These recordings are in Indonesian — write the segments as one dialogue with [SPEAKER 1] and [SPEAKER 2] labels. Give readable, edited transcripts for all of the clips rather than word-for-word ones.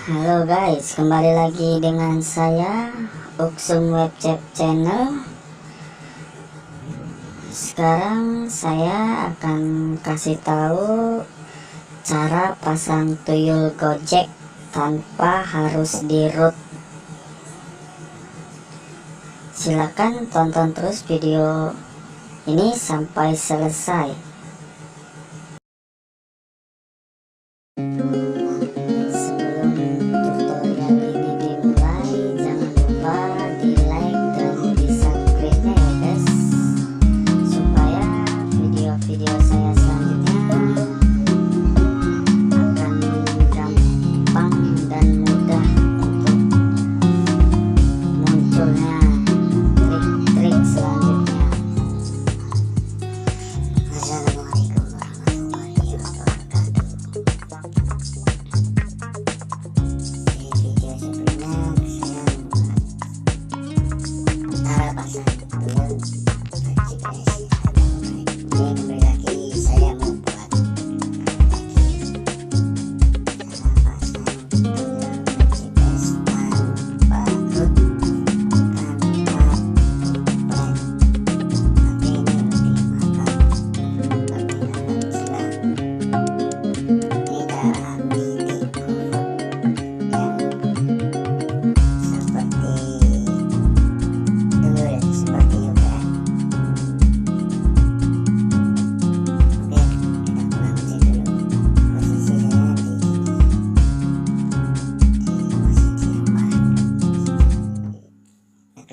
[SPEAKER 1] Halo guys, kembali lagi dengan saya Uksum Webchat Channel. Sekarang saya akan kasih tahu cara pasang tuyul Gojek tanpa harus di root. Silakan tonton terus video ini sampai selesai.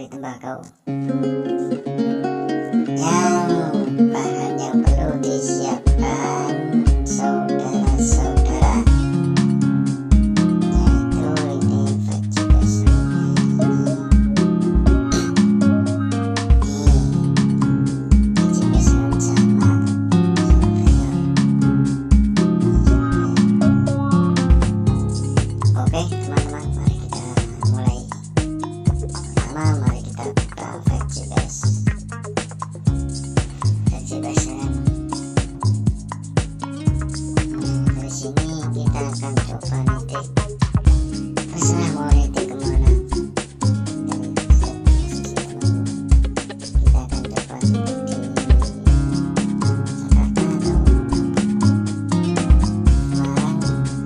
[SPEAKER 1] Tembakau yang bahan yang perlu disiapkan saudara-saudara, yaitu ini vegetables sama oke teman-teman, mari kita mulai. Mari kita buka vegetables dari sini kita akan coba nitik, terserah mau nitik kemana. Kita akan coba nitik di Jakarta atau Semarang untuk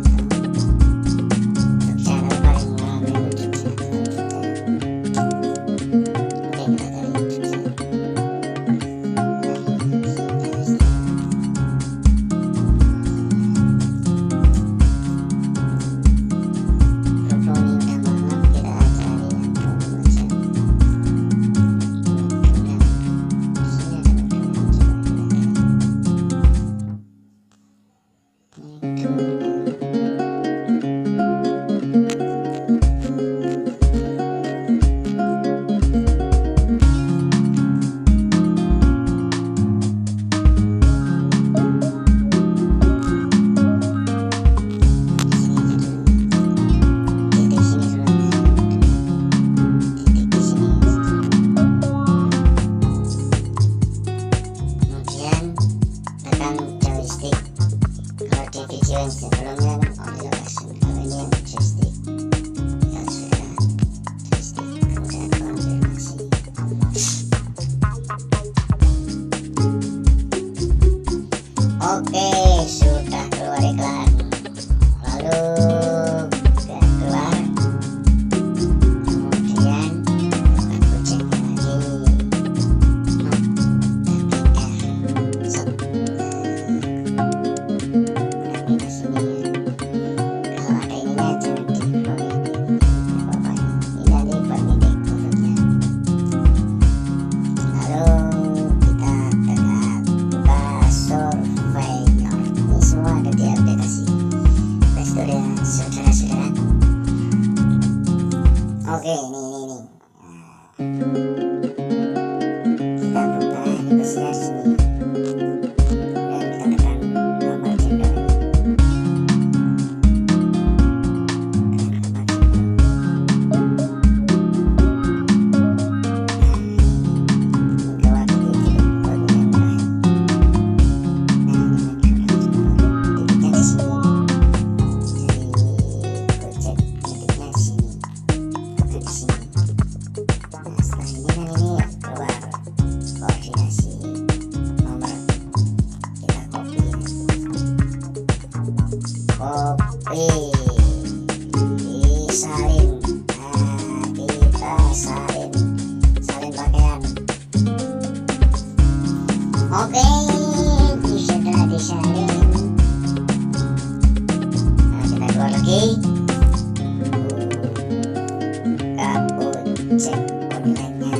[SPEAKER 1] channel paling ramai YouTube channel. Yang sebelumnya on location, kalau ini yang joystick ya sudah joystick, kemudian konfirmasi. Oke, sudah keluar iklan, lalu keluar, kemudian buka GOJEK lagi. Oke, ini. Kita buka aplikasinya sini dan kita tekan tombol jendol. Cek Wih, disalin. Nah, kita salin pakaian. Oke, sudah disalin. Nah, kita keluar lagi. Cek online-nya.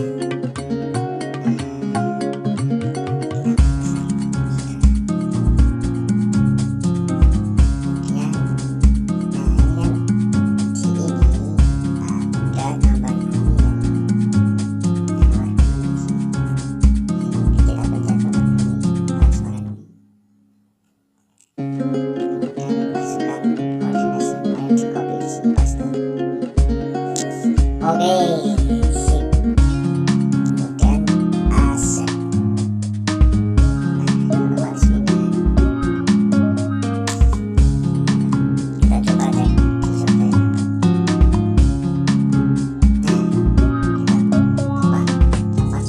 [SPEAKER 1] Oke, sip. Kemudian aset. Nah, kita coba cek di software. Nah, kita tepat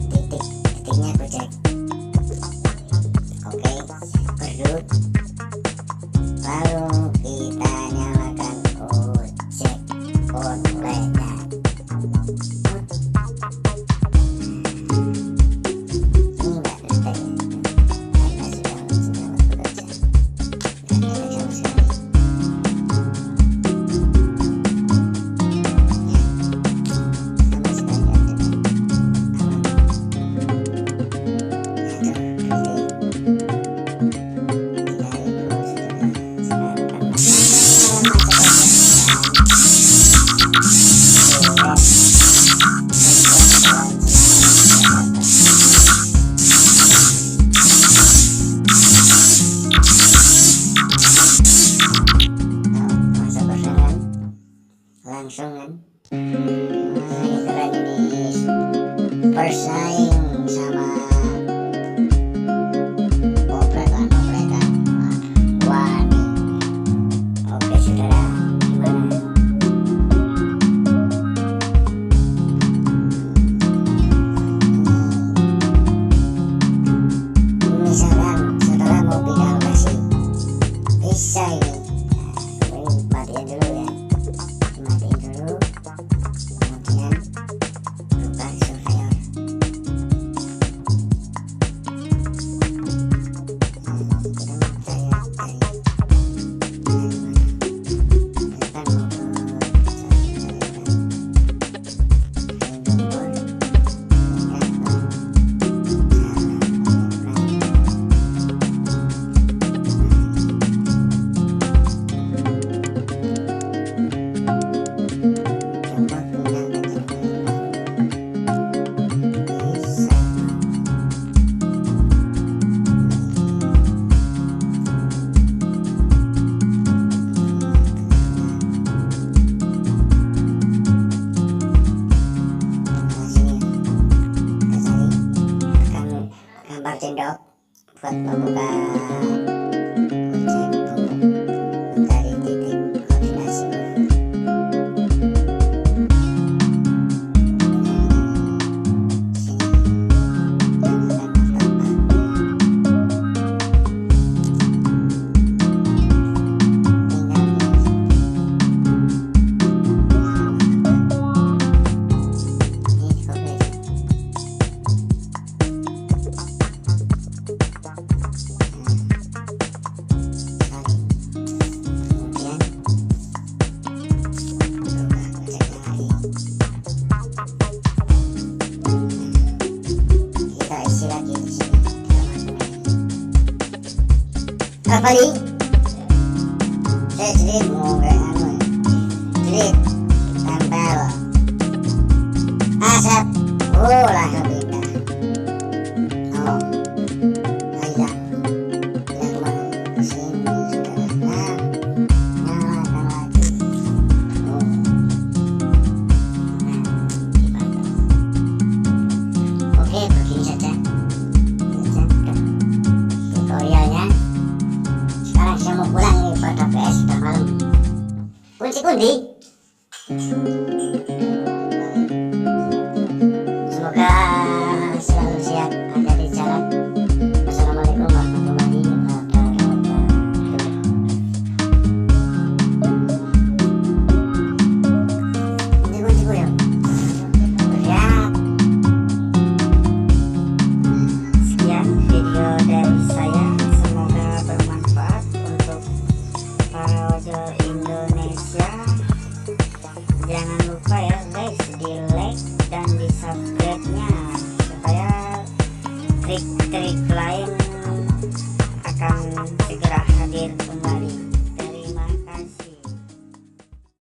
[SPEAKER 1] di titiknya GOJEK. Oke, berut. Lalu kita nyalakan GOJEK online-nya. Ini enggak detek ya, karena sudah bekerja. Enggak detek sama sekali. Ya, sama sekali enggak detek. Aman. Langsung kan. Nah, ini keren ini, bersaing sama opretan. Wah nih. Oke saudara, gimana? Misalkan saudara mau pindah lokasi, bisa ini. Nah, ini matiin dulu ya. Matiin dulu, kemudian buka surveyor. Kita mau cari kita mau gambar sendok buat membuka GOJEK untuk mencari titik koordinasi movement. Apa nih? Saya delete mau kayak anu, delete, tempel, asap, langsung pindah. Oh, hilang kemana? Kesini sudah. Nah, nyalakan lagi. Oh, nah, dipantau. Oke, begini saja. Tutorialnya. Sekarang saya mau pulang nih, pada PS sudah malam. Kunci. Semoga selalu sehat, ada di jalan. Wassalamualaikum warahmatullahi wabarakatuh. Oke,